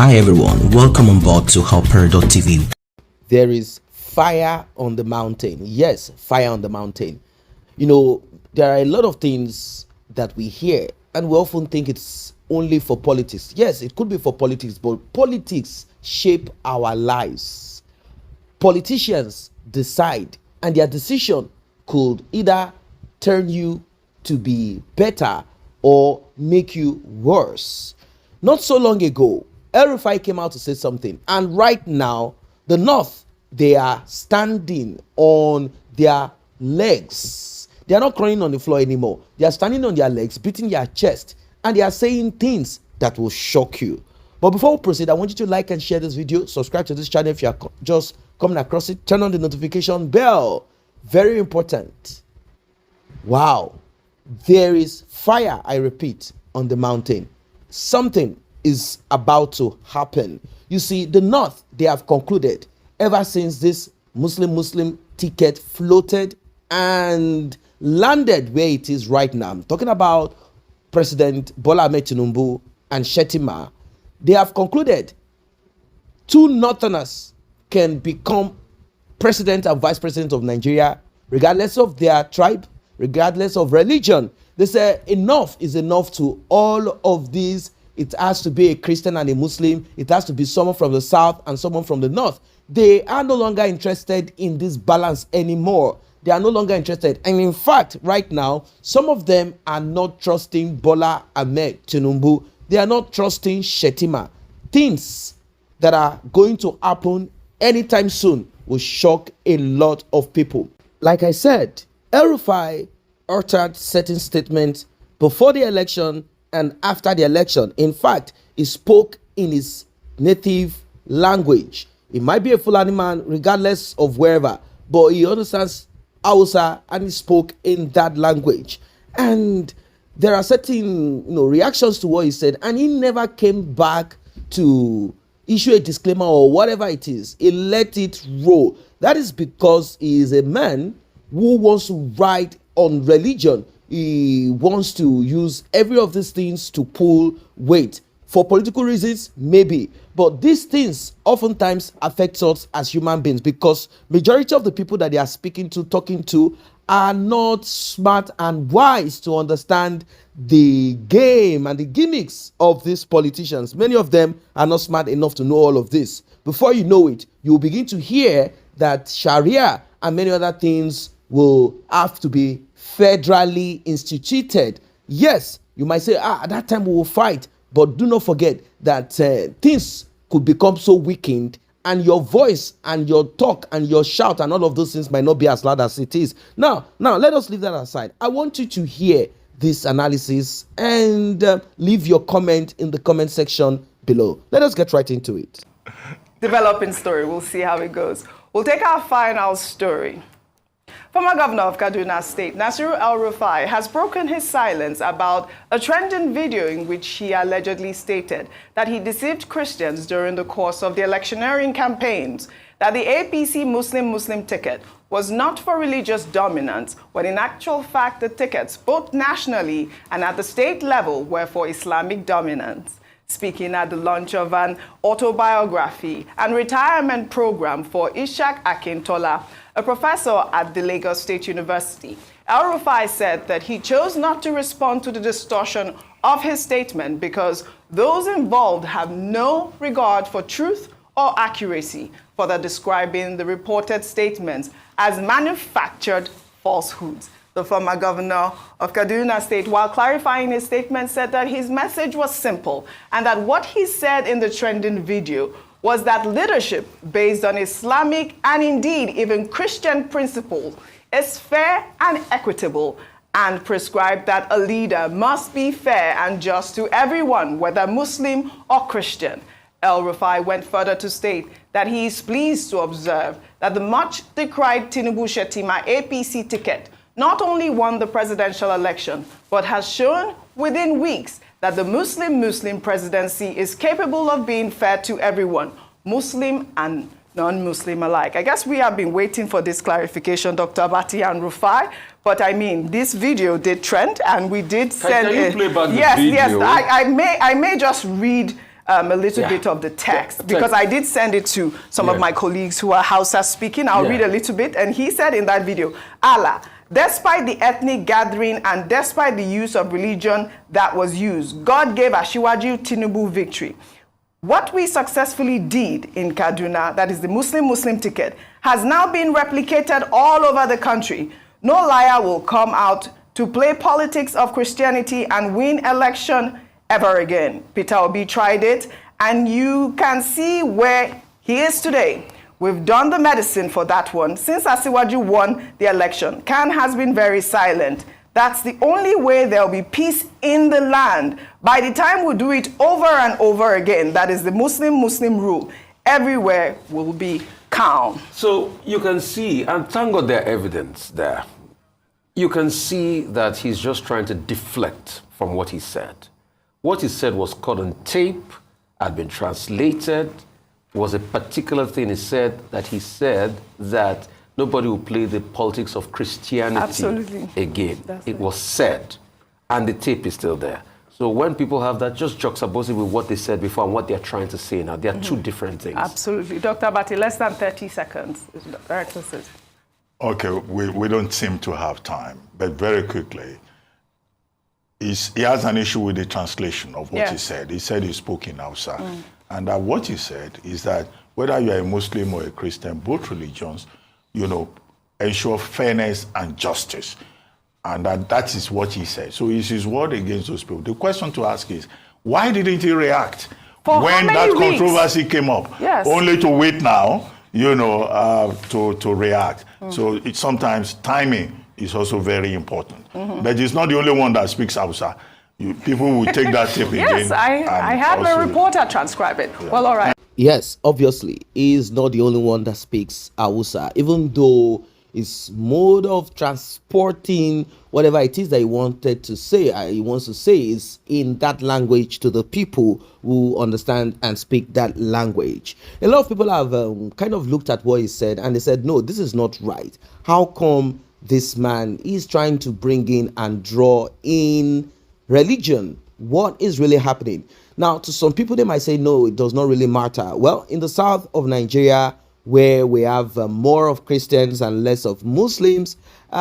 Hi everyone, welcome on board to Hopper.tv. There is fire on the mountain. Yes, fire on the mountain. You know, there are a lot of things that we hear and we often think it's only for politics. Yes, it could be for politics, but politics shape our lives. Politicians decide, and their decision could either turn you to be better or make you worse. Not so long ago, El-Rufai came out to say something, and right now the North, they are standing on their legs. They are not crawling on the floor anymore. They are standing on their legs, beating their chest, and they are saying things that will shock you. But before we proceed, I want you to like and share this video, subscribe to this channel if you are just coming across it, turn on the notification bell. Very important. Wow, there is fire, I repeat, on the mountain. Something is about to happen. You see, the North, they have concluded ever since this Muslim ticket floated and landed where it is right now. I'm talking about President Bola Ahmed TINUBU and SHETTIMA. They have concluded two Northerners can become president and vice president of Nigeria, regardless of their tribe, regardless of religion. They say enough is enough to all of these. It has to be a Christian and a Muslim. It has to be someone from the South and someone from the North. They are no longer interested in this balance anymore. They are no longer interested. And in fact, right now, some of them are not trusting Bola Ahmed TINUBU. They are not trusting SHETTIMA. Things that are going to happen anytime soon will shock a lot of people. Like I said, El-Rufai uttered certain statements before the election and after the election. In fact, he spoke in his native language. He might be a Fulani man regardless of wherever, but he understands Hausa and he spoke in that language. And there are certain reactions to what he said, and he never came back to issue a disclaimer or whatever it is. He let it roll. That is because he is a man who wants to write on religion. He wants to use every of these things to pull weight. For political reasons, maybe. But these things oftentimes affect us as human beings, because majority of the people that they are speaking to, talking to, are not smart and wise to understand the game and the gimmicks of these politicians. Many of them are not smart enough to know all of this. Before you know it, you will begin to hear that Sharia and many other things will have to be federally instituted. Yes, you might say, at that time we will fight, but do not forget that things could become so weakened, and your voice and your talk and your shout and all of those things might not be as loud as it is. Now let us leave that aside. I want you to hear this analysis and leave your comment in the comment section below. Let us get right into it. Developing story. We'll see how it goes. We'll take our final story. Former governor of Kaduna State, Nasiru El-Rufai, has broken his silence about a trending video in which he allegedly stated that he deceived Christians during the course of the electioneering campaigns, that the APC Muslim ticket was not for religious dominance, when in actual fact the tickets, both nationally and at the state level, were for Islamic dominance. Speaking at the launch of an autobiography and retirement program for Ishaq Akintola, a professor at the Lagos State University, El-Rufai said that he chose not to respond to the distortion of his statement because those involved have no regard for truth or accuracy, further describing the reported statements as manufactured falsehoods. The former governor of Kaduna State, while clarifying his statement, said that his message was simple and that what he said in the trending video was that leadership based on Islamic and indeed even Christian principles is fair and equitable, and prescribed that a leader must be fair and just to everyone, whether Muslim or Christian. El-Rufai went further to state that he is pleased to observe that the much decried TINUBU-SHETTIMA APC ticket not only won the presidential election, but has shown within weeks that the Muslim presidency is capable of being fair to everyone, Muslim and non-Muslim alike. I guess we have been waiting for this clarification, Dr. Abati and Rufai, but I mean, this video did trend, and we did send Can you play back the yes, video? Yes, I may just read a little bit of the text, because I did send it to some of my colleagues who are Hausa speaking. I'll read a little bit. And he said in that video, Allah, despite the ethnic gathering and despite the use of religion that was used, God gave Asiwaju TINUBU victory. What we successfully did in Kaduna, that is the Muslim ticket, has now been replicated all over the country. No liar will come out to play politics of Christianity and win election ever again. Peter Obi tried it, and you can see where he is today. We've done the medicine for that one. Since Asiwaju won the election, Khan has been very silent. That's the only way there'll be peace in the land. By the time we do it over and over again, that is the Muslim rule, everywhere will be calm. So you can see, and thank God there evidence there, you can see that he's just trying to deflect from what he said. What he said was caught on tape, had been translated, was a particular thing he said that nobody will play the politics of Christianity again. It was said, and the tape is still there. So when people have that, just juxtapose it with what they said before and what they're trying to say now. They are two different things. Absolutely. Dr. Bati, less than 30 seconds. Director says. Okay, we don't seem to have time, but very quickly, he has an issue with the translation of what he said. He said he spoke in Hausa. And what he said is that whether you're a Muslim or a Christian, both religions, ensure fairness and justice. And that is what he said. So it's his word against those people. The question to ask is, why didn't he react when that controversy came up? Only to wait now, to react. So sometimes timing is also very important. But it's not the only one that speaks Hausa. People will take that tape again. Yes, I had a reporter transcribe it. Well, all right. Yes, obviously, he is not the only one that speaks Hausa, even though his mode of transporting whatever it is that he wants to say is in that language to the people who understand and speak that language. A lot of people have kind of looked at what he said and they said, no, this is not right. How come this man is trying to bring in and draw in religion? What is really happening? Now, to some people, they might say, no, it does not really matter. Well, in the south of Nigeria, where we have more of Christians and less of Muslims, we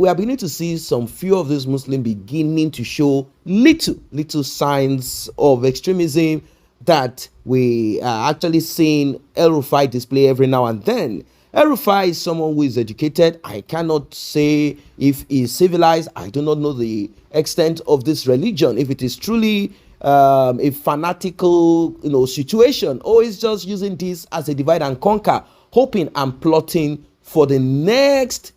are beginning to see some few of these Muslims beginning to show little signs of extremism that we are actually seeing El-Rufai display every now and then. El-Rufai is someone who is educated. I cannot say if he is civilized. I do not know the extent of this religion, if it is truly a fanatical situation, or is just using this as a divide and conquer, hoping and plotting for the next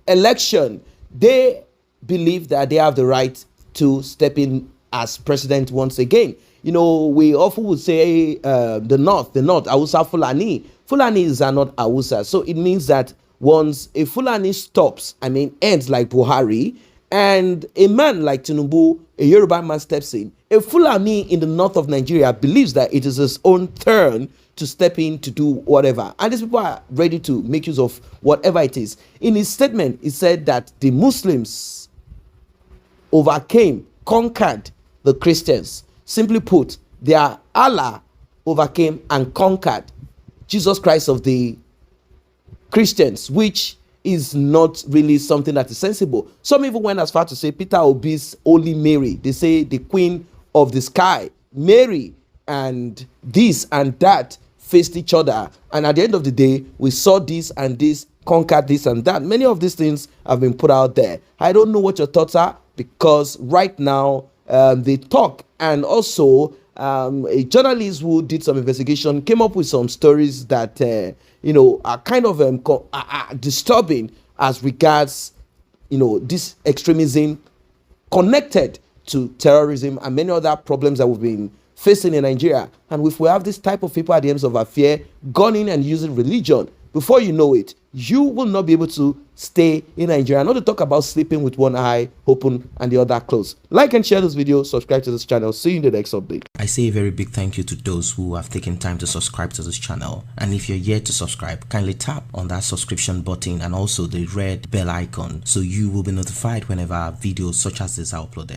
election. They believe that they have the right to step in as president once again. We often would say the north, Hausa Fulanis are not Hausa. So it means that once a Fulani stops, ends like Buhari, and a man like Tinubu, a Yoruba man, steps in, a Fulani in the north of Nigeria believes that it is his own turn to step in to do whatever. And these people are ready to make use of whatever it is. In his statement, he said that the Muslims conquered the Christians. Simply put, their Allah overcame and conquered Jesus Christ of the Christians, which is not really something that is sensible. Some even went as far to say Peter Obi's Holy Mary. They say the Queen of the Sky, Mary, and this and that faced each other. And at the end of the day, we saw this and this conquered this and that. Many of these things have been put out there. I don't know what your thoughts are, because right now they talk, and also a journalist who did some investigation came up with some stories that are kind of disturbing as regards this extremism connected to terrorism and many other problems that we've been facing in Nigeria. And if we have this type of people at the ends of affair gunning and using religion, before you know it, you will not be able to stay in Nigeria. Not to talk about sleeping with one eye open and the other closed. Like and share this video, subscribe to this channel. See you in the next update. I say a very big thank you to those who have taken time to subscribe to this channel. And if you're yet to subscribe, kindly tap on that subscription button and also the red bell icon so you will be notified whenever videos such as this are uploaded.